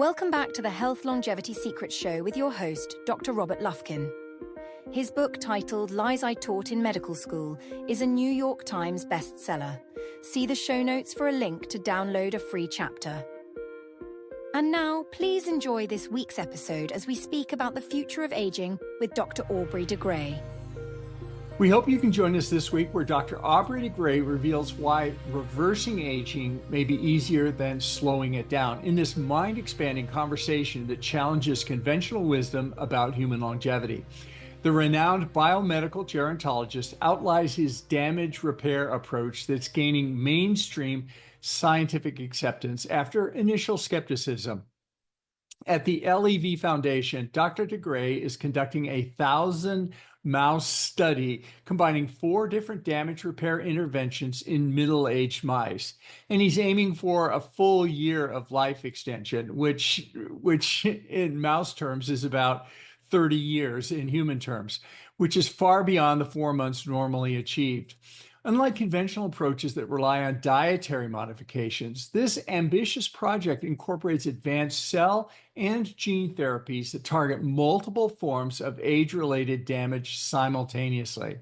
Welcome back to the Health Longevity Secrets Show with your host, Dr. Robert Lufkin. His book, titled Lies I Taught in Medical School, is a New York Times bestseller. See the show notes for a link to download a free chapter. And now, please enjoy this week's episode as we speak about the future of aging with Dr. Aubrey de Grey. We hope you can join us this week where Dr. Aubrey de Grey reveals why reversing aging may be easier than slowing it down in this mind-expanding conversation that challenges conventional wisdom about human longevity. The renowned biomedical gerontologist outlines his damage repair approach that's gaining mainstream scientific acceptance after initial skepticism. At the LEV Foundation, Dr. de Grey is conducting a 1,000-mouse study combining 4 different damage repair interventions in middle-aged mice. And he's aiming for a full year of life extension, which in mouse terms is about 30 years in human terms, which is far beyond the 4 months normally achieved. Unlike conventional approaches that rely on dietary modifications, this ambitious project incorporates advanced cell and gene therapies that target multiple forms of age-related damage simultaneously.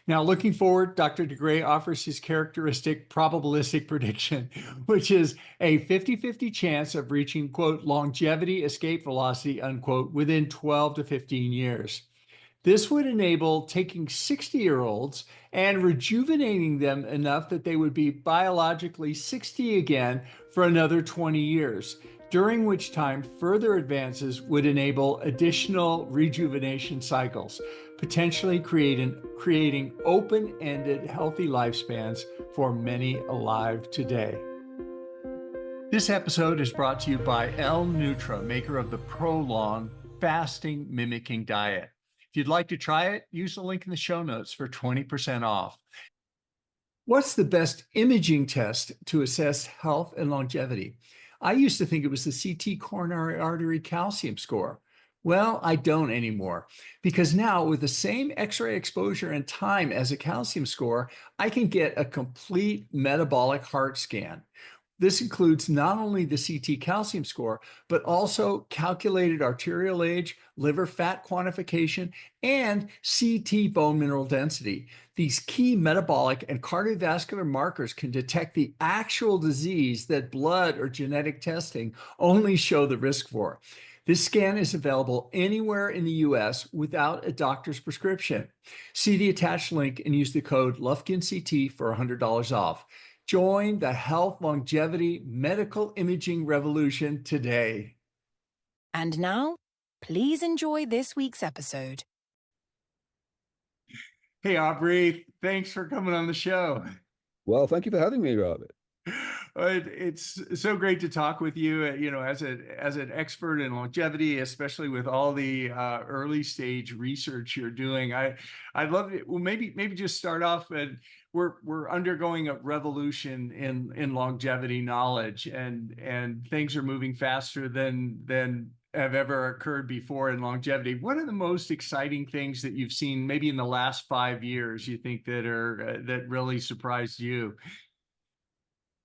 Now, looking forward, Dr. de Grey offers his characteristic probabilistic prediction, which is a 50-50 chance of reaching, quote, longevity escape velocity, unquote, within 12 to 15 years. This would enable taking 60-year-olds and rejuvenating them enough that they would be biologically 60 again for another 20 years, during which time further advances would enable additional rejuvenation cycles, potentially creating open-ended healthy lifespans for many alive today. This episode is brought to you by L Nutra, maker of the Prolong fasting mimicking diet. If you'd like to try it, use the link in the show notes for 20% off. What's the best imaging test to assess health and longevity? I used to think it was the CT coronary artery calcium score. Well, I don't anymore, because now with the same X-ray exposure and time as a calcium score, I can get a complete metabolic heart scan. This includes not only the CT calcium score, but also calculated arterial age, liver fat quantification, and CT bone mineral density. These key metabolic and cardiovascular markers can detect the actual disease that blood or genetic testing only show the risk for. This scan is available anywhere in the US without a doctor's prescription. See the attached link and use the code LufkinCT for $100 off. Join the health longevity medical imaging revolution today. And now, please enjoy this week's episode. Hey, Aubrey, thanks for coming on the show. Well, thank you for having me, Robert. It's so great to talk with you, as an expert in longevity, especially with all the early stage research you're doing. I'd love it. Well, maybe just start off and we're undergoing a revolution in longevity knowledge, and things are moving faster than have ever occurred before in longevity. What are the most exciting things that you've seen maybe in the last 5 years you think that really surprised you?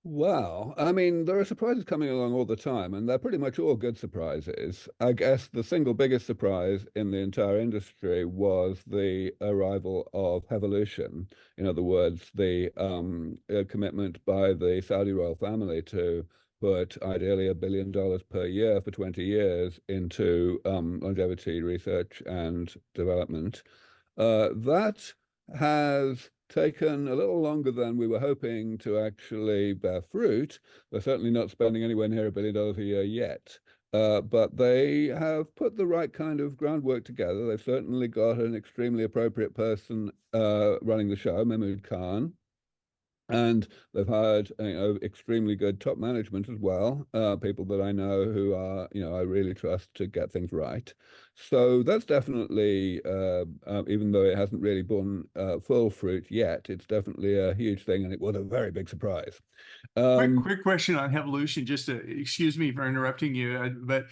Wow. I mean, there are surprises coming along all the time, and they're pretty much all good surprises. I guess the single biggest surprise in the entire industry was the arrival of HEvolution. In other words, the commitment by the Saudi royal family to put ideally $1 billion per year for 20 years into longevity research and development. That has taken a little longer than we were hoping to actually bear fruit. They're certainly not spending anywhere near $1 billion a year yet, but they have put the right kind of groundwork together. They've certainly got an extremely appropriate person running the show, Mahmood Khan. And they've hired extremely good top management as well, people that I know who are, I really trust to get things right. So that's definitely, even though it hasn't really borne full fruit yet, it's definitely a huge thing, and it was a very big surprise. Quick question on HEvolution, just to excuse me for interrupting you, but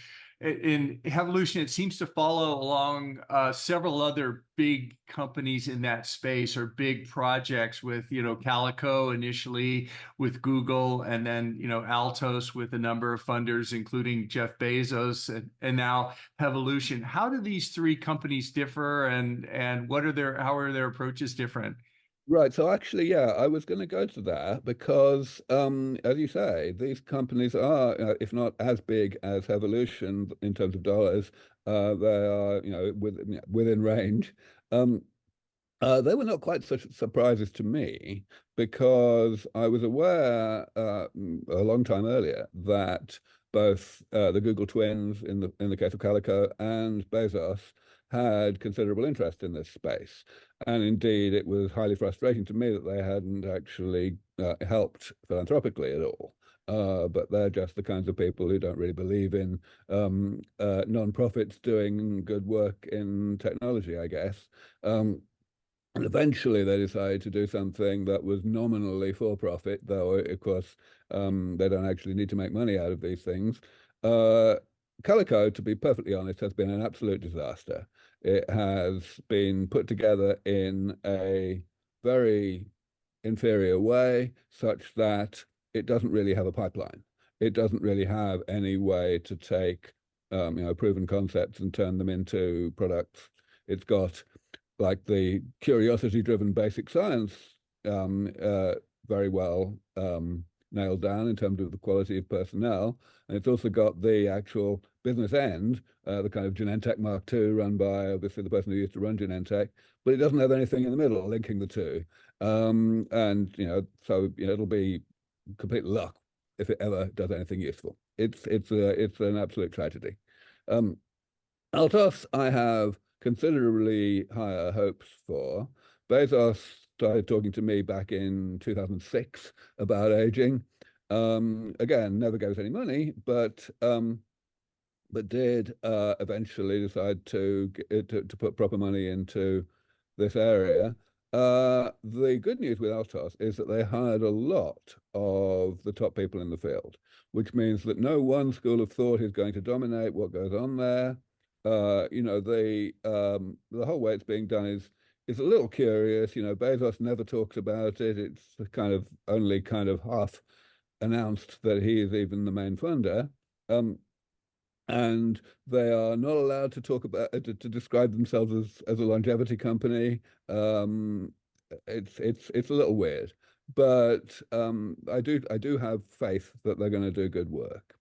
in HEvolution, it seems to follow along several other big companies in that space, or big projects with, Calico initially with Google, and then, Altos with a number of funders, including Jeff Bezos, and now HEvolution. How do these three companies differ, and how are their approaches different? Right. So actually, yeah, I was going to go to that because, as you say, these companies are, if not as big as Evolution in terms of dollars, they are, within range. Um, they were not quite such surprises to me because I was aware a long time earlier that both the Google twins, in the case of Calico, and Bezos had considerable interest in this space. And indeed, it was highly frustrating to me that they hadn't actually helped philanthropically at all. But they're just the kinds of people who don't really believe in non-profits doing good work in technology, I guess. And eventually they decided to do something that was nominally for profit, though, of course, they don't actually need to make money out of these things. Uh, Calico, to be perfectly honest, has been an absolute disaster. It has been put together in a very inferior way, such that it doesn't really have a pipeline. It doesn't really have any way to take proven concepts and turn them into products. It's got like the curiosity-driven basic science very well nailed down in terms of the quality of personnel. And it's also got the actual business end, the kind of Genentech Mark II run by obviously the person who used to run Genentech, but it doesn't have anything in the middle linking the two. And so it'll be complete luck if it ever does anything useful. It's an absolute tragedy. Altos, I have considerably higher hopes for. Bezos started talking to me back in 2006 about aging. Again, never gave us any money, but did eventually decide to put proper money into this area. The good news with Altos is that they hired a lot of the top people in the field, which means that no one school of thought is going to dominate what goes on there. The whole way it's being done is a little curious. Bezos never talks about it. It's kind of only kind of half announced that he is even the main funder. And they are not allowed to talk about to describe themselves as a longevity company. It's a little weird, but I do have faith that they're going to do good work.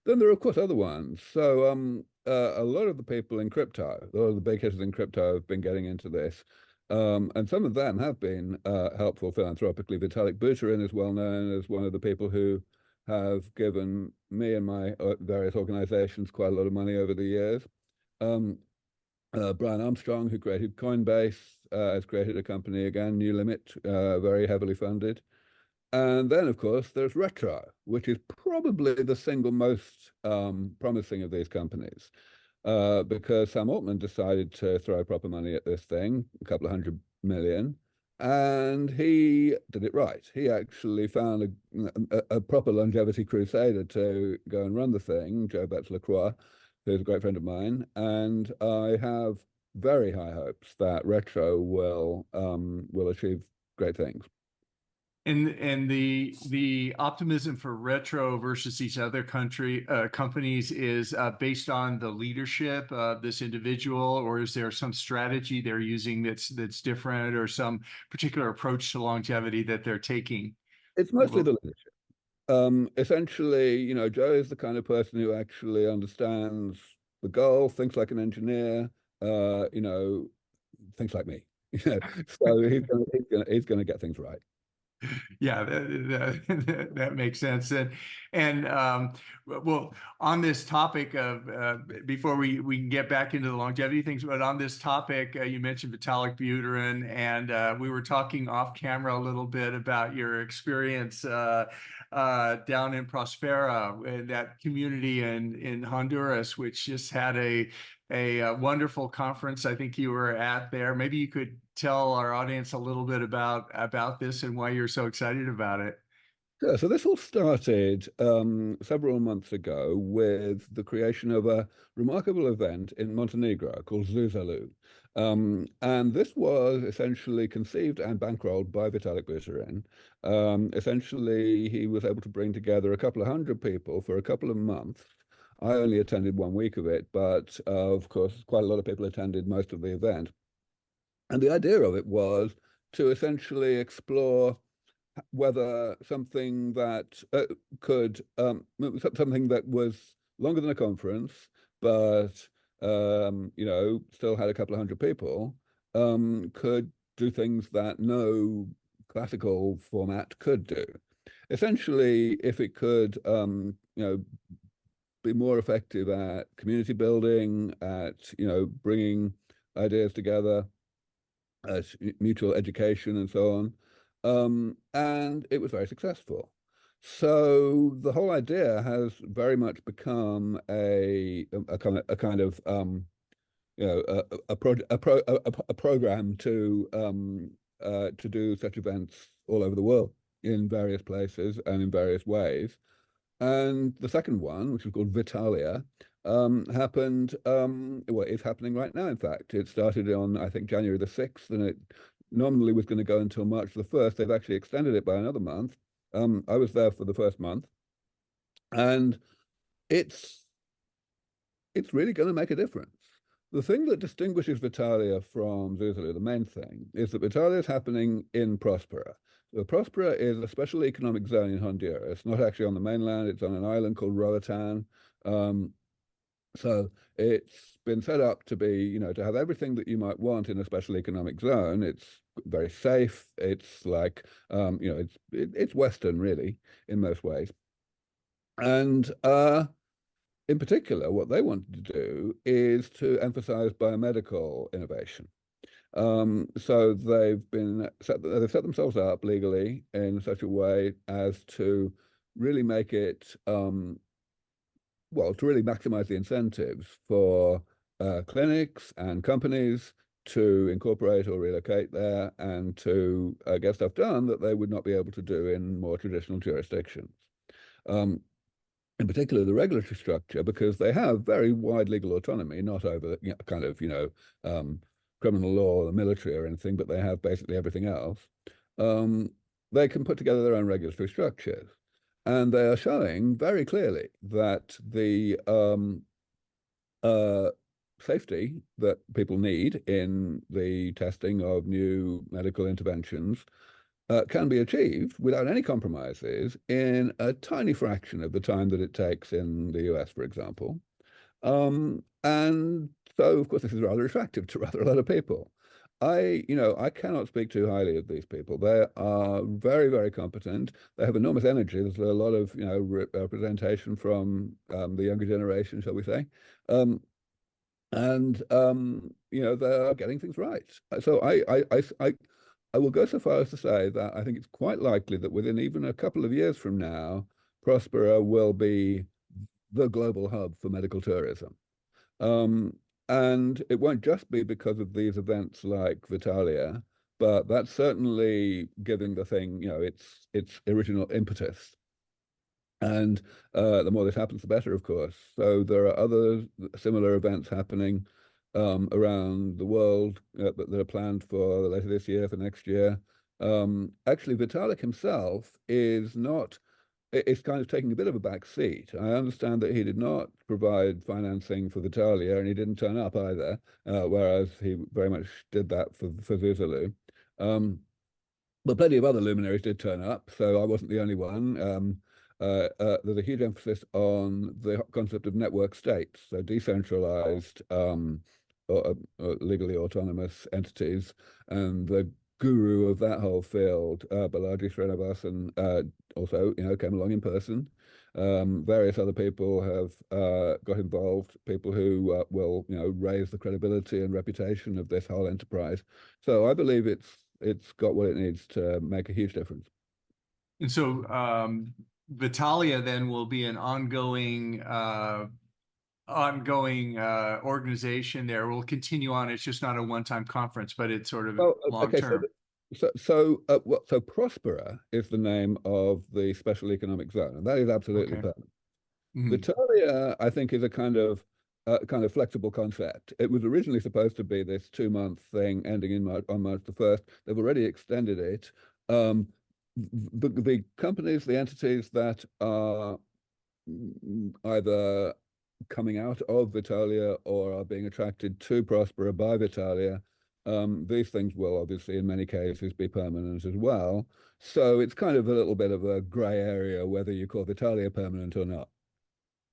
Then there are, of course, other ones. So a lot of the people in crypto, a lot of the big hitters in crypto have been getting into this. And some of them have been helpful philanthropically. Vitalik Buterin is well known as one of the people who have given me and my various organizations quite a lot of money over the years. Brian Armstrong, who created Coinbase, has created a company again, New Limit, very heavily funded. And then, of course, there's Retro, which is probably the single most promising of these companies, because Sam Altman decided to throw proper money at this thing, a couple of $100 million, and he did it right. He actually found a proper longevity crusader to go and run the thing, Joe Betts-LaCroix, who's a great friend of mine, and I have very high hopes that Retro will achieve great things. And the optimism for Retro versus these other companies is based on the leadership of this individual, or is there some strategy they're using that's different, or some particular approach to longevity that they're taking? It's mostly the leadership. Essentially, Joe is the kind of person who actually understands the goal, thinks like an engineer, thinks like me. So he's gonna get things right. Yeah, that makes sense. And well, on this topic of before we can get back into the longevity things, but on this topic, you mentioned Vitalik Buterin, and we were talking off camera a little bit about your experience down in Prospera, in that community in Honduras, which just had a wonderful conference I think you were at there. Maybe you could tell our audience a little bit about this and why you're so excited about it. Yeah, so this all started several months ago with the creation of a remarkable event in Montenegro called Zuzalu. And this was essentially conceived and bankrolled by Vitalik Buterin. Essentially, he was able to bring together a couple of hundred people for a couple of months. I only attended 1 week of it, but of course, quite a lot of people attended most of the event. And the idea of it was to essentially explore whether something that something that was longer than a conference, but still had a couple of hundred people, could do things that no classical format could do. Essentially, if it could, be more effective at community building, at bringing ideas together, mutual education, and so on. And it was very successful. So the whole idea has very much become a kind of a program to do such events all over the world in various places and in various ways. And the second one, which was called Vitalia, happened, well, it's happening right now, in fact. It started on, I think, January the 6th, and it nominally was going to go until March the 1st. They've actually extended it by another month. I was there for the first month, and it's really going to make a difference. The thing that distinguishes Vitalia from Zuzalu, the main thing, is that Vitalia is happening in Prospera. So Prospera is a special economic zone in Honduras, not actually on the mainland. It's on an island called Roatan. So it's been set up to be, to have everything that you might want in a special economic zone. It's very safe. It's like, it's Western, really, in most ways. And in particular, what they wanted to do is to emphasize biomedical innovation. So they've set themselves up legally in such a way as to really make it, to really maximize the incentives for clinics and companies to incorporate or relocate there and to get stuff done that they would not be able to do in more traditional jurisdictions. In particular, the regulatory structure, because they have very wide legal autonomy, not over criminal law or the military or anything, but they have basically everything else. They can put together their own regulatory structures. And they are showing very clearly that the safety that people need in the testing of new medical interventions can be achieved without any compromises in a tiny fraction of the time that it takes in the US, for example. And so, of course, this is rather attractive to rather a lot of people. I cannot speak too highly of these people. They are very, very competent. They have enormous energy. There's a lot of, representation from the younger generation, shall we say. They are getting things right. So I will go so far as to say that I think it's quite likely that within even a couple of years from now, Prospera will be the global hub for medical tourism. And it won't just be because of these events like Vitalia, but that's certainly giving the thing, its original impetus. And the more this happens, the better, of course. So there are other similar events happening around the world that are planned for later this year, for next year. Actually, Vitalik himself is kind of taking a bit of a back seat. I understand that he did not provide financing for Vitalia, and he didn't turn up either, whereas he very much did that for Zuzalu. But plenty of other luminaries did turn up, so I wasn't the only one. There's a huge emphasis on the concept of network states, so decentralized, legally autonomous entities, and the guru of that whole field, Balaji Srinivasan, also, came along in person. Various other people have got involved, people who will, raise the credibility and reputation of this whole enterprise. So I believe it's got what it needs to make a huge difference. And so Vitalia then will be an ongoing organization there. Will continue on. It's just not a one-time conference, but it's sort of long-term. So Prospera is the name of the special economic zone, and that is absolutely Okay. permanent. Mhm. Vitalia, I think, is a kind of flexible concept. It was originally supposed to be this 2-month thing ending on March the 1st. They've already extended it. The companies, the entities that are either coming out of Vitalia or are being attracted to Prospera by Vitalia, these things will obviously in many cases be permanent as well. So it's kind of a little bit of a gray area whether you call Vitalia permanent or not.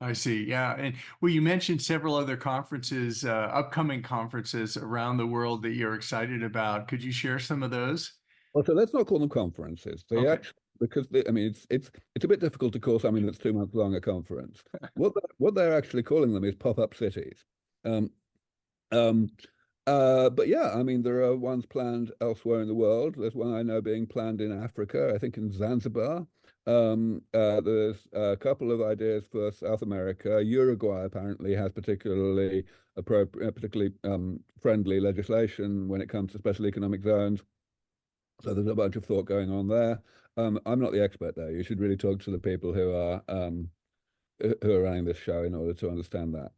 I see. Yeah. And well, you mentioned several other conferences, upcoming conferences around the world that you're excited about. Could you share some of those? Well, so let's not call them conferences. They Okay. actually, because I mean, it's a bit difficult to call something that's 2 months long a conference. What they're actually calling them is pop-up cities. Um, um, but yeah, I mean, there are ones planned elsewhere in the world. There's one I know being planned in Africa, I think in Zanzibar. There's a couple of ideas for South America. Uruguay apparently has particularly appropriate, particularly friendly legislation when it comes to special economic zones. So there's a bunch of thought going on there. I'm not the expert there. You should really talk to the people who are running this show in order to understand that.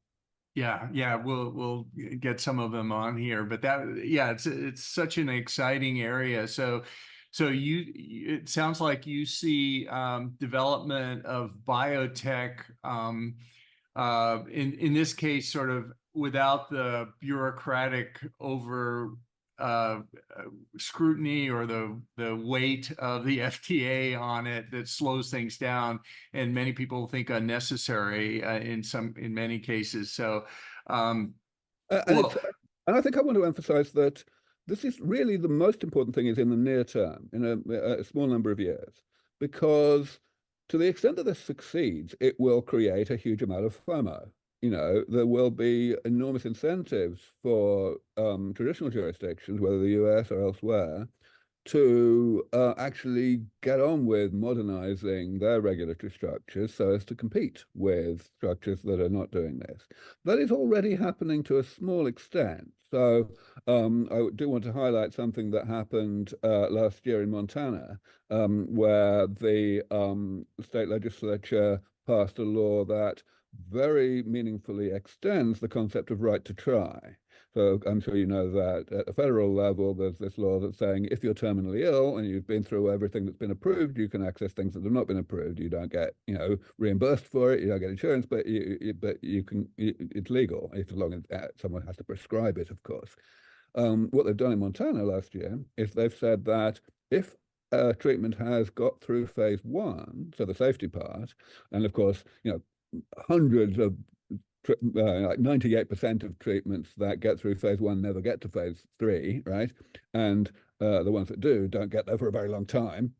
Yeah, yeah, we'll get some of them on here, but that yeah, it's such an exciting area. So it sounds like you see development of biotech in this case sort of without the bureaucratic over uh, scrutiny or the weight of the FDA on it that slows things down, and many people think unnecessary in many cases. So, um, Uh, and it's well, and I think I want to emphasize that this is really the most important thing is in the near term, in a small number of years, because to the extent that this succeeds, it will create a huge amount of FOMO. There will be enormous incentives for traditional jurisdictions, whether the US or elsewhere, to actually get on with modernizing their regulatory structures so as to compete with structures that are not doing this. That is already happening to a small extent. So I do want to highlight something that happened last year in Montana, where the state legislature passed a law that very meaningfully extends the concept of right to try. So I'm sure you know that at a federal level, there's this law that's saying if you're terminally ill and you've been through everything that's been approved, you can access things that have not been approved. You don't get, reimbursed for it. You don't get insurance, but you can. It's legal as long as someone has to prescribe it, of course. What they've done in Montana last year is they've said that if treatment has got through phase 1, so the safety part, and of course, hundreds of like 98% of treatments that get through phase 1 never get to phase 3, right? And the ones that do don't get there for a very long time.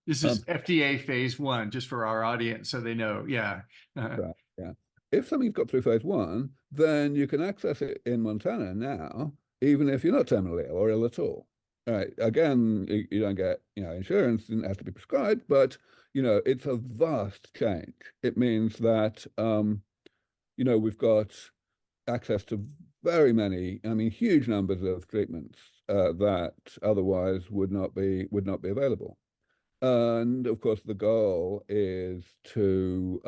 this is FDA phase 1, just for our audience, so they know. Yeah. Right, yeah. If something's got through phase 1, then you can access it in Montana now, even if you're not terminally ill or ill at all. All right. Again, you don't get, insurance, and it has to be prescribed, but it's a vast change. It means that we've got access to very many, I mean, huge numbers of treatments that otherwise would not be available. And of course, the goal is to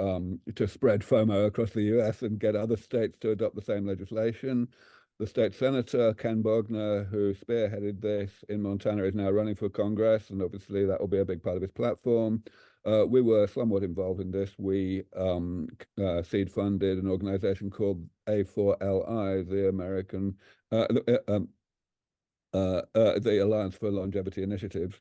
spread FOMO across the US and get other states to adopt the same legislation. The state senator, Ken Bogner, who spearheaded this in Montana, is now running for Congress, and obviously that will be a big part of his platform. We were somewhat involved in this. We seed funded an organization called A4LI, the Alliance for Longevity Initiatives,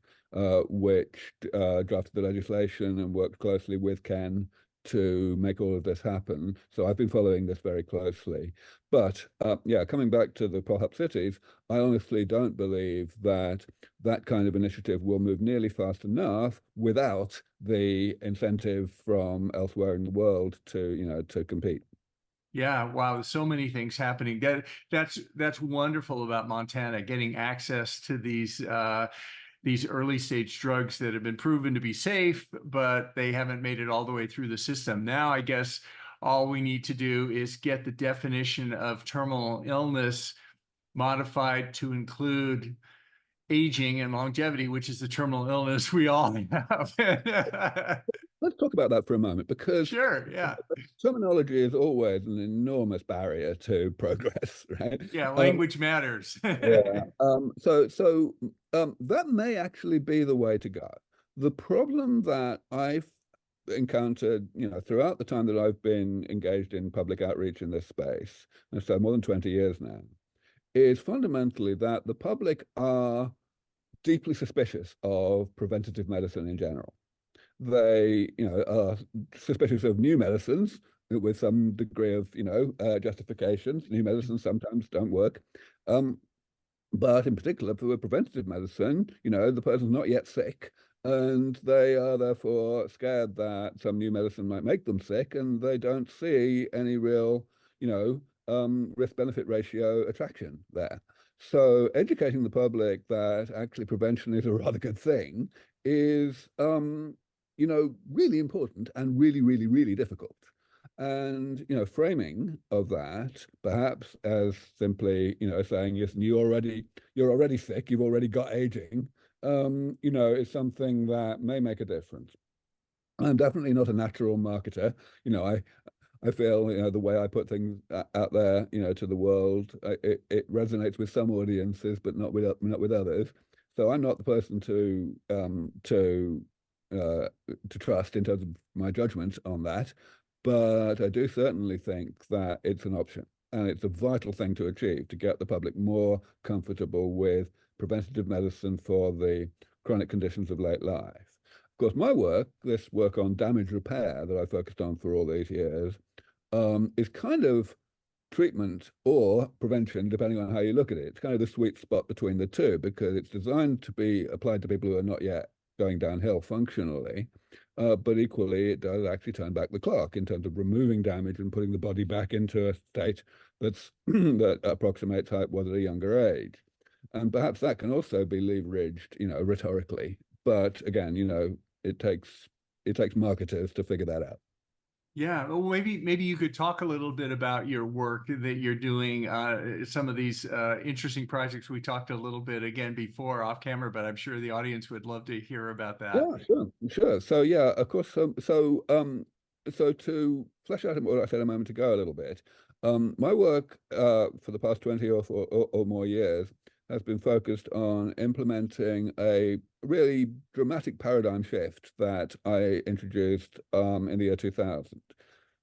which drafted the legislation and worked closely with Ken to make all of this happen. So I've been following this very closely. But yeah, coming back to the pop-up cities, I honestly don't believe that that kind of initiative will move nearly fast enough without the incentive from elsewhere in the world to compete. Yeah, wow, so many things happening. That's wonderful about Montana, getting access to these early stage drugs that have been proven to be safe, but they haven't made it all the way through the system. Now, I guess all we need to do is get the definition of terminal illness modified to include aging and longevity, which is the terminal illness we all have. Let's talk about that for a moment, because Sure, yeah. terminology is always an enormous barrier to progress, right? Yeah, language matters. Yeah. That may actually be the way to go. The problem that I've encountered, throughout the time that I've been engaged in public outreach in this space, and so more than 20 years now, is fundamentally that the public are deeply suspicious of preventative medicine in general. They, are suspicious of new medicines with some degree of, justifications. New medicines sometimes don't work. But in particular, for preventative medicine, the person's not yet sick, and they are therefore scared that some new medicine might make them sick, and they don't see any real, risk-benefit ratio attraction there. So educating the public that actually prevention is a rather good thing is, really important and really, really, really difficult. And, framing of that, perhaps as simply, saying, yes, you're already sick, you've already got aging, is something that may make a difference. I'm definitely not a natural marketer. I feel, the way I put things out there, to the world, it resonates with some audiences, but not with others. So I'm not the person to trust in terms of my judgment on that. But I do certainly think that it's an option, and it's a vital thing to achieve, to get the public more comfortable with preventative medicine for the chronic conditions of late life. Of course, my work, this work on damage repair that I focused on for all these years, is kind of treatment or prevention, depending on how you look at it. It's kind of the sweet spot between the two, because it's designed to be applied to people who are not yet going downhill functionally. But equally, it does actually turn back the clock in terms of removing damage and putting the body back into a state that approximates how it was at a younger age. And perhaps that can also be leveraged, rhetorically. But again, it takes marketers to figure that out. Yeah, well, maybe you could talk a little bit about your work that you're doing, some of these interesting projects. We talked a little bit again before off camera, but I'm sure the audience would love to hear about that. Yeah, sure. So yeah, of course. So to flesh out what I said a moment ago a little bit, my work for the past 20 or more years has been focused on implementing a really dramatic paradigm shift that I introduced in the year 2000,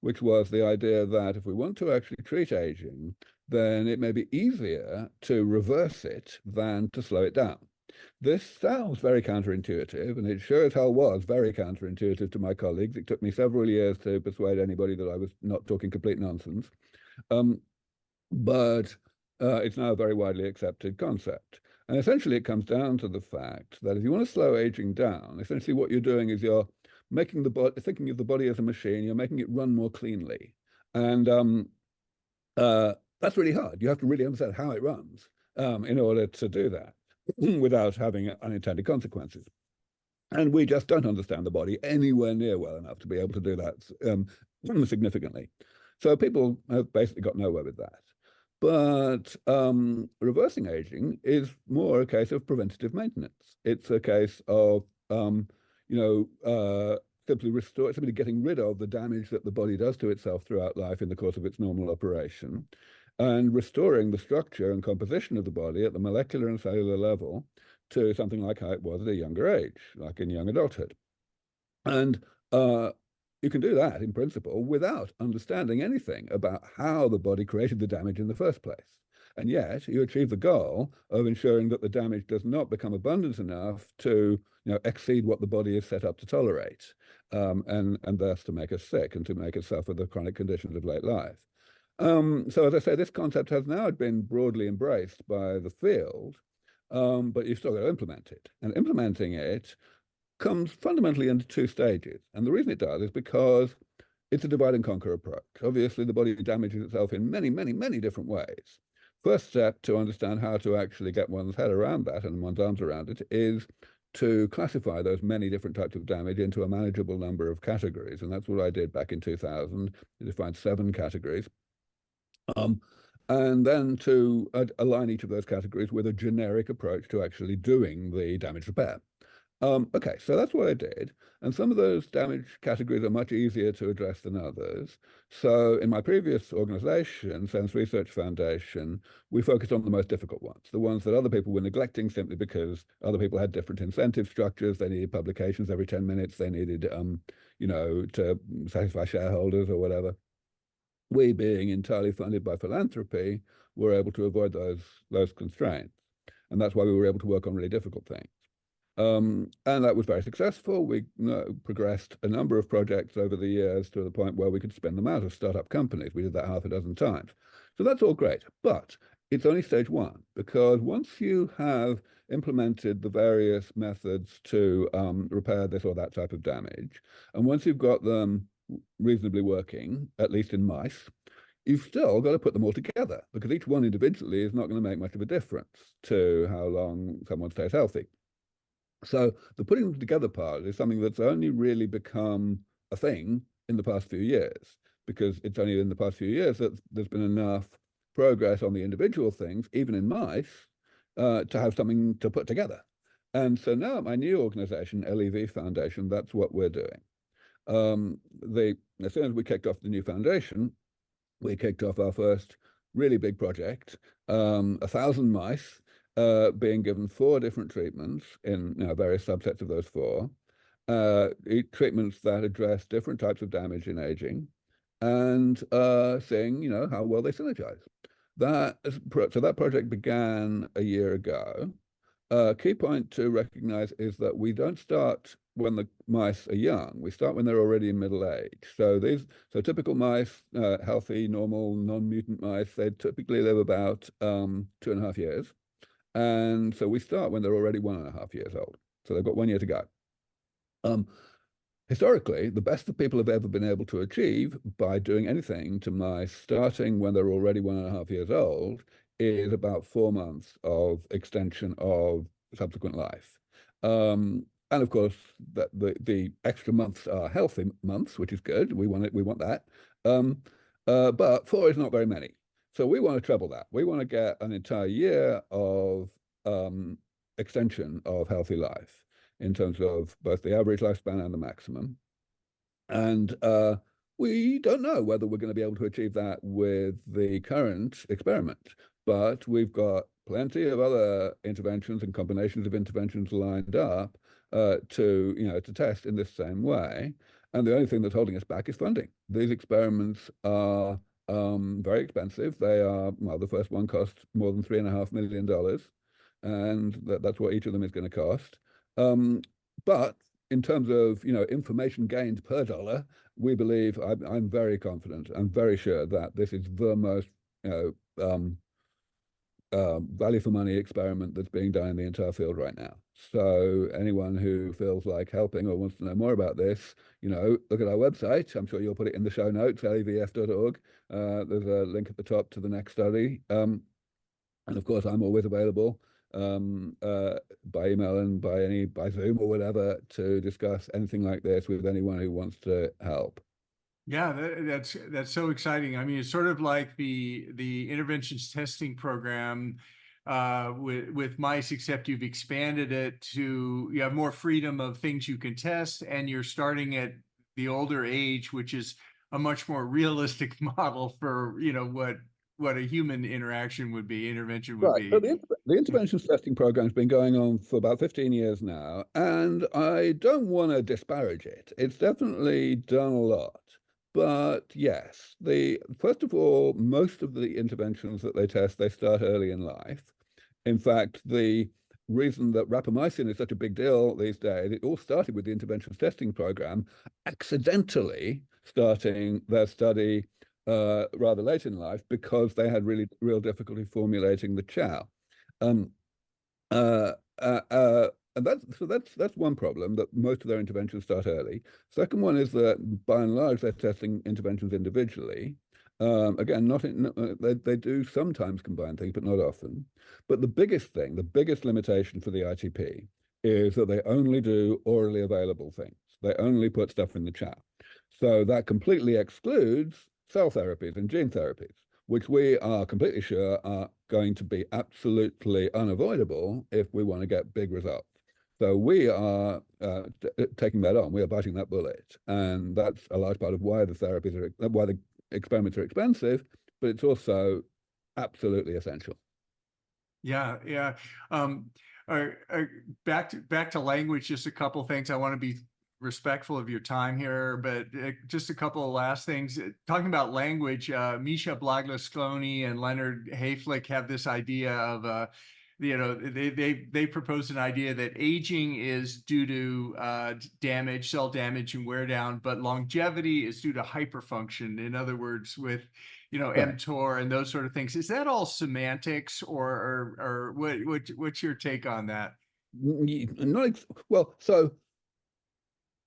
which was the idea that if we want to actually treat aging, then it may be easier to reverse it than to slow it down. This sounds very counterintuitive, and it sure as hell was very counterintuitive to my colleagues. It took me several years to persuade anybody that I was not talking complete nonsense. But it's now a very widely accepted concept. And essentially, it comes down to the fact that if you want to slow aging down, essentially what you're doing is you're making the body, thinking of the body as a machine, you're making it run more cleanly. And that's really hard. You have to really understand how it runs in order to do that without having unintended consequences. And we just don't understand the body anywhere near well enough to be able to do that significantly. So people have basically got nowhere with that. But reversing aging is more a case of preventative maintenance. It's a case of, simply getting rid of the damage that the body does to itself throughout life in the course of its normal operation, and restoring the structure and composition of the body at the molecular and cellular level to something like how it was at a younger age, like in young adulthood. And you can do that in principle without understanding anything about how the body created the damage in the first place. And yet you achieve the goal of ensuring that the damage does not become abundant enough to exceed what the body is set up to tolerate, and thus to make us sick and to make us suffer the chronic conditions of late life. So as I say, this concept has now been broadly embraced by the field, but you've still got to implement it. And implementing it comes fundamentally into two stages. And the reason it does is because it's a divide and conquer approach. Obviously, the body damages itself in many, many, many different ways. First step to understand how to actually get one's head around that and one's arms around it is to classify those many different types of damage into a manageable number of categories. And that's what I did back in 2000. I defined 7 categories. and then to align each of those categories with a generic approach to actually doing the damage repair. Okay, so that's what I did. And some of those damage categories are much easier to address than others. So in my previous organization, Sense Research Foundation, we focused on the most difficult ones, the ones that other people were neglecting simply because other people had different incentive structures. They needed publications every 10 minutes. They needed, to satisfy shareholders or whatever. We, being entirely funded by philanthropy, were able to avoid those constraints. And that's why we were able to work on really difficult things. And that was very successful. We progressed a number of projects over the years to the point where we could spin them out as startup companies. We did that half a dozen times. So that's all great. But it's only stage one, because once you have implemented the various methods to repair this or that type of damage, and once you've got them reasonably working, at least in mice, you've still got to put them all together, because each one individually is not going to make much of a difference to how long someone stays healthy. So the putting them together part is something that's only really become a thing in the past few years, because it's only in the past few years that there's been enough progress on the individual things, even in mice, to have something to put together. And so now at my new organization, LEV Foundation, that's what we're doing. As soon as we kicked off the new foundation, we kicked off our first really big project, 1,000 mice, being given 4 different treatments in various subsets of those 4, treatments that address different types of damage in aging, and seeing how well they synergize. So that project began a year ago. Key point to recognize is that we don't start when the mice are young. We start when they're already in middle age. So typical mice, healthy, normal, non-mutant mice, they typically live about 2.5 years. And so we start when they're already 1.5 years old. So they've got 1 year to go. Historically, the best that people have ever been able to achieve by doing anything to mice starting when they're already 1.5 years old is about 4 months of extension of subsequent life. And of course, the extra months are healthy months, which is good. We want that. But 4 is not very many. So we want to treble that. We want to get an entire year of extension of healthy life in terms of both the average lifespan and the maximum. And we don't know whether we're going to be able to achieve that with the current experiment, but we've got plenty of other interventions and combinations of interventions lined up to test in this same way. And the only thing that's holding us back is funding. These experiments are very expensive. They are, well, the first one cost more than $3.5 million, and that's what each of them is going to cost. But in terms of information gained per dollar, we believe, I'm very confident, I'm very sure that this is the most value for money experiment that's being done in the entire field right now. So anyone who feels like helping or wants to know more about this, look at our website. I'm sure you'll put it in the show notes, levf.org. There's a link at the top to the next study. And of course, I'm always available by email and by Zoom or whatever to discuss anything like this with anyone who wants to help. Yeah, that's so exciting. I mean, it's sort of like the interventions testing program with mice, except you've expanded it to, you have more freedom of things you can test, and you're starting at the older age, which is a much more realistic model for what a human intervention would be. So the interventions testing program has been going on for about 15 years now, and I don't want to disparage it. It's definitely done a lot. But yes, first of all, most of the interventions that they test, they start early in life. In fact, the reason that rapamycin is such a big deal these days, it all started with the interventions testing program accidentally starting their study rather late in life because they had real difficulty formulating the chow. And that's one problem, that most of their interventions start early. Second one is that by and large they're testing interventions individually. Again, they do sometimes combine things, but not often. But the biggest limitation for the ITP is that they only do orally available things. They only put stuff in the chow. So that completely excludes cell therapies and gene therapies. which we are completely sure are going to be absolutely unavoidable if we want to get big results. So we are taking that on. We are biting that bullet, and that's a large part of why why the experiments are expensive, but it's also absolutely essential. Yeah, yeah. Back to language. Just a couple things. I want to be respectful of your time here, but just a couple of last things. Talking about language, Misha Blagosklony and Leonard Hayflick have this idea of they proposed an idea that aging is due to damage, cell damage and wear down, but longevity is due to hyperfunction. In other words, with Right. mTOR and those sort of things. Is that all semantics, or what's your take on that? Well, so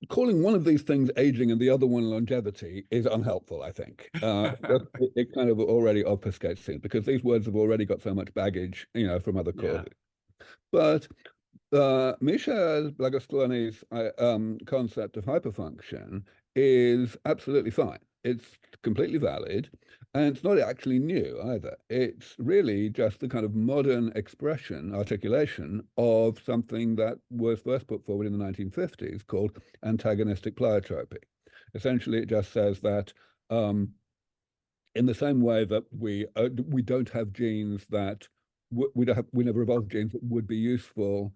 calling one of these things aging and the other one longevity is unhelpful, I think. It kind of already obfuscates things because these words have already got so much baggage, from other Yeah. causes. But Misha Blagosklony's concept of hyperfunction is absolutely fine. It's completely valid, and it's not actually new either. It's really just the kind of modern expression, articulation of something that was first put forward in the 1950s called antagonistic pleiotropy. Essentially, it just says that in the same way that we don't have genes that we never evolved genes that would be useful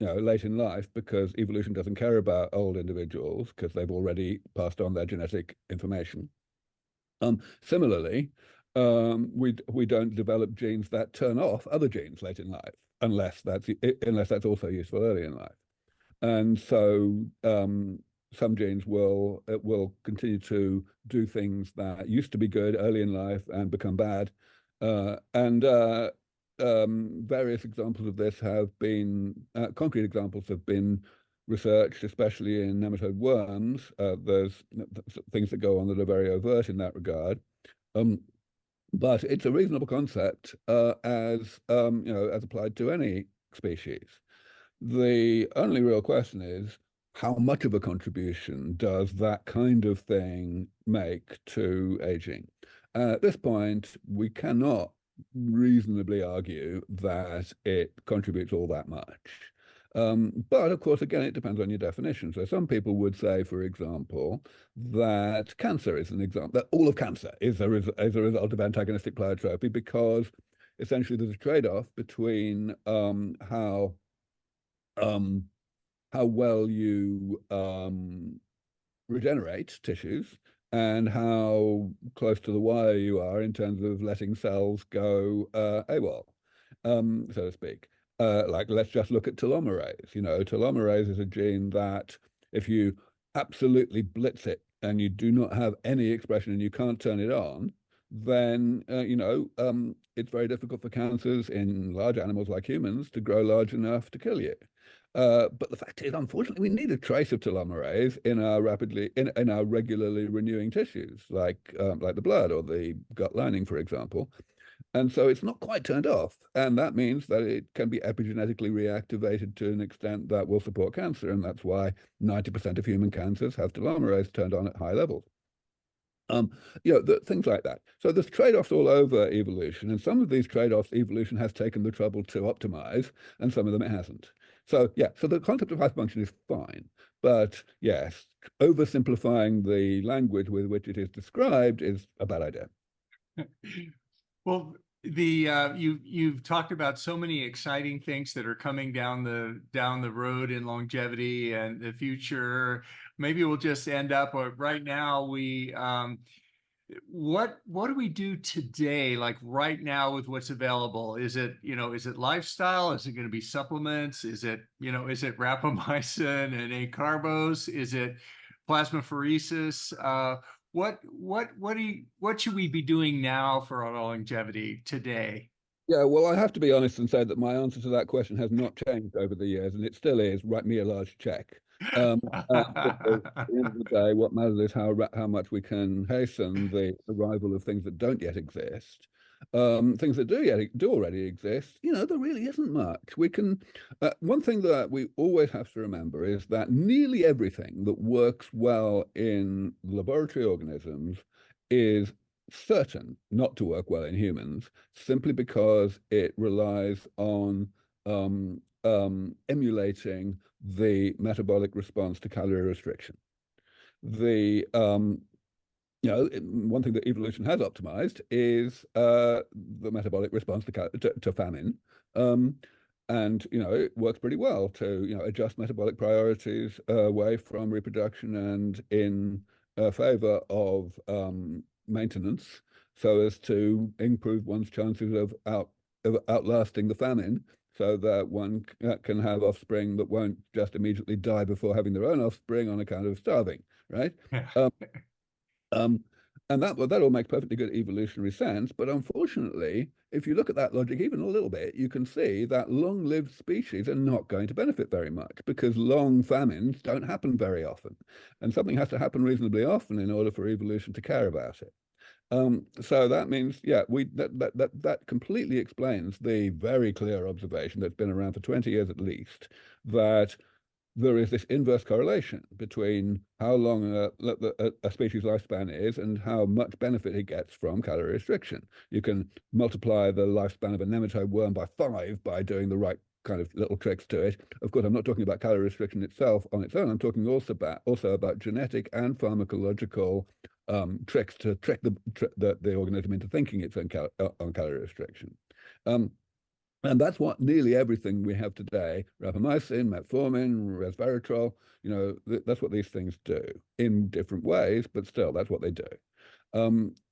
late in life because evolution doesn't care about old individuals because they've already passed on their genetic information. Similarly, we don't develop genes that turn off other genes late in life unless that's also useful early in life. And so some genes will continue to do things that used to be good early in life and become bad. And various examples of this have been, concrete examples have been researched, especially in nematode worms. There's things that go on that are very overt in that regard. But it's a reasonable concept as applied to any species. The only real question is how much of a contribution does that kind of thing make to aging? At this point, we cannot reasonably argue that it contributes all that much. But of course, again, it depends on your definition. So some people would say, for example, that cancer is an example, that all of cancer is a result of antagonistic pleiotropy because essentially there's a trade-off between how well you regenerate tissues and how close to the wire you are in terms of letting cells go AWOL, so to speak. Let's just look at telomerase. Telomerase is a gene that if you absolutely blitz it and you do not have any expression and you can't turn it on, then it's very difficult for cancers in large animals like humans to grow large enough to kill you. But the fact is, unfortunately, we need a trace of telomerase in our regularly renewing tissues, like the blood or the gut lining, for example. And so it's not quite turned off. And that means that it can be epigenetically reactivated to an extent that will support cancer. And that's why 90% of human cancers have telomerase turned on at high levels. Things like that. So there's trade-offs all over evolution, and some of these trade-offs evolution has taken the trouble to optimize, and some of them it hasn't. So the concept of hyperfunction is fine, but yes, oversimplifying the language with which it is described is a bad idea. Well, you've talked about so many exciting things that are coming down the road in longevity and the future. Maybe we'll just end up right now. What do we do today, like right now with what's available? Is it lifestyle? Is it going to be supplements? Is it rapamycin and acarbose? Is it plasmapheresis? What should we be doing now for our longevity today? Yeah, well, I have to be honest and say that my answer to that question has not changed over the years, and it still is write me a large check. Because at the end of the day, what matters is how much we can hasten the arrival of things that don't yet exist. Things that do already exist, there really isn't much. We can. One thing that we always have to remember is that nearly everything that works well in laboratory organisms is certain not to work well in humans simply because it relies on emulating the metabolic response to calorie restriction. The one thing that evolution has optimized is the metabolic response to famine. And it works pretty well to adjust metabolic priorities away from reproduction and in favor of maintenance, so as to improve one's chances of outlasting the famine, so that one can have offspring that won't just immediately die before having their own offspring on account of starving, right? And that all makes perfectly good evolutionary sense. But unfortunately, if you look at that logic even a little bit, you can see that long-lived species are not going to benefit very much, because long famines don't happen very often. And something has to happen reasonably often in order for evolution to care about it. So that means, that completely explains the very clear observation that's been around for 20 years at least, that there is this inverse correlation between how long a species' lifespan is and how much benefit it gets from calorie restriction. You can multiply the lifespan of a nematode worm by 5 by doing the right kind of little tricks to it. Of course, I'm not talking about calorie restriction itself on its own. I'm talking also about genetic and pharmacological tricks to trick the organism into thinking it's on calorie restriction. And that's what nearly everything we have today, rapamycin, metformin, resveratrol, that's what these things do in different ways, but still, that's what they do.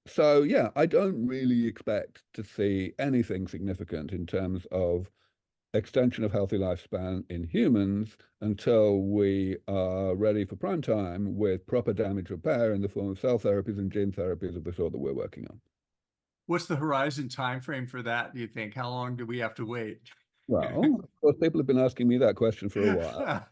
So yeah, I don't really expect to see anything significant in terms of extension of healthy lifespan in humans until we are ready for prime time with proper damage repair in the form of cell therapies and gene therapies of the sort that we're working on. What's the horizon time frame for that, do you think? How long do we have to wait? Well, of course, people have been asking me that question for a while.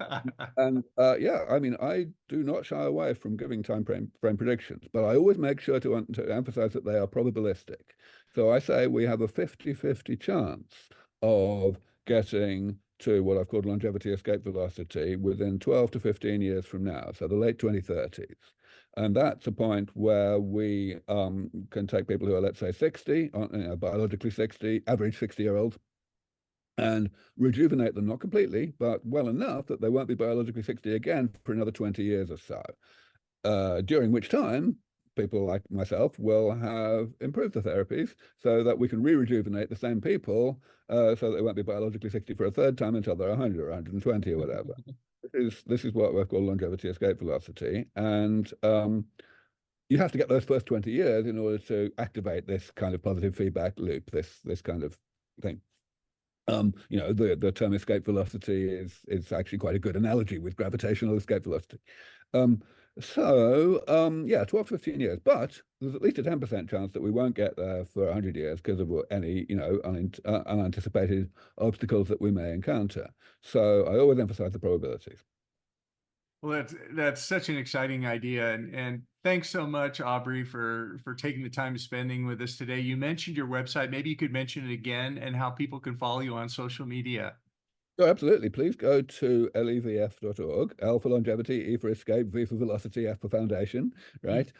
And I mean, I do not shy away from giving time frame predictions, but I always make sure to emphasize that they are probabilistic. So I say we have a 50-50 chance of getting to what I've called longevity escape velocity within 12 to 15 years from now, so the late 2030s. And that's a point where we can take people who are, let's say, 60, biologically 60, average 60-year-olds, and rejuvenate them, not completely, but well enough that they won't be biologically 60 again for another 20 years or so, during which time people like myself will have improved the therapies so that we can re-rejuvenate the same people so that they won't be biologically 60 for a third time until they're 100 or 120 or whatever. This is what we've called longevity escape velocity. And you have to get those first 20 years in order to activate this kind of positive feedback loop, this kind of thing. The term escape velocity is actually quite a good analogy with gravitational escape velocity. 12, 15 years, but there's at least a 10% chance that we won't get there for 100 years because of any, unanticipated obstacles that we may encounter. So I always emphasize the probabilities. Well, that's such an exciting idea. And thanks so much, Aubrey, for taking the time spending with us today. You mentioned your website. Maybe you could mention it again and how people can follow you on social media. Oh, absolutely. Please go to levf.org, L for longevity, E for escape, V for velocity, F for foundation, right?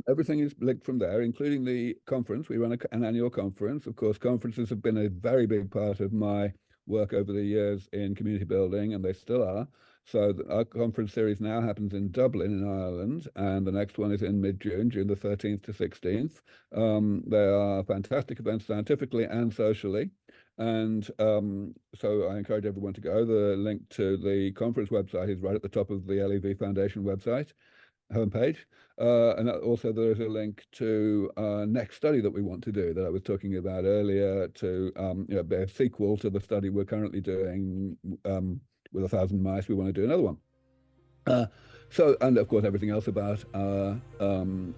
Everything is linked from there, including the conference. We run an annual conference. Of course, conferences have been a very big part of my work over the years in community building, and they still are. So our conference series now happens in Dublin in Ireland, and the next one is in mid-June, June the 13th to 16th. They are fantastic events scientifically and socially. And so I encourage everyone to go. The link to the conference website is right at the top of the LEV Foundation website homepage. And also there is a link to our next study that we want to do that I was talking about earlier, to be a sequel to the study we're currently doing with 1,000 mice. We want to do another one. And of course, everything else about our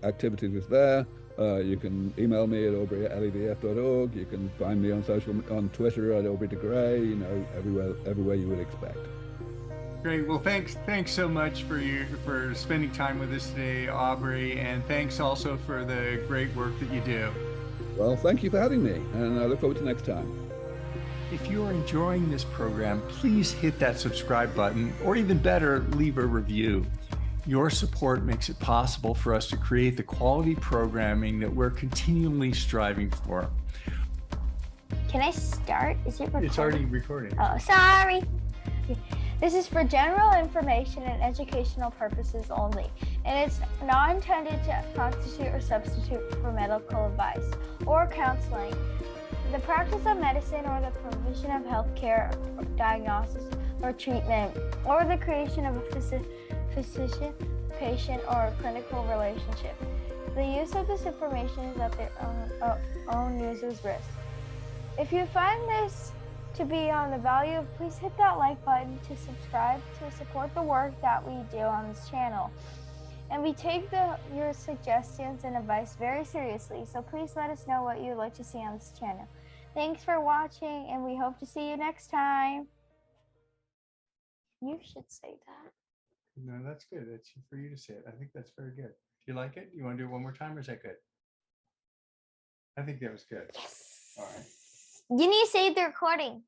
activities is there. You can email me at aubrey@levf.org. You can find me on Twitter at Aubrey de Grey, everywhere you would expect. Great. Well, thanks so much for spending time with us today, Aubrey, and thanks also for the great work that you do. Well, thank you for having me, and I look forward to next time. If you're enjoying this program, please hit that subscribe button, or even better, leave a review. Your support makes it possible for us to create the quality programming that we're continually striving for. Can I start? Is it recording? It's already recording. Oh, sorry. This is for general information and educational purposes only, and it's not intended to constitute or substitute for medical advice or counseling, the practice of medicine, or the provision of healthcare, diagnosis, or treatment, or the creation of a physician-patient or clinical relationship. The use of this information is at their own user's risk. If you find this to be on the value, please hit that like button to subscribe to support the work that we do on this channel. And we take your suggestions and advice very seriously, so please let us know what you'd like to see on this channel. Thanks for watching, and we hope to see you next time. You should say that. No, that's good. That's for you to say it. I think that's very good. Do you like it? You want to do it one more time, or is that good? I think that was good. Yes. All right. You need to save the recording.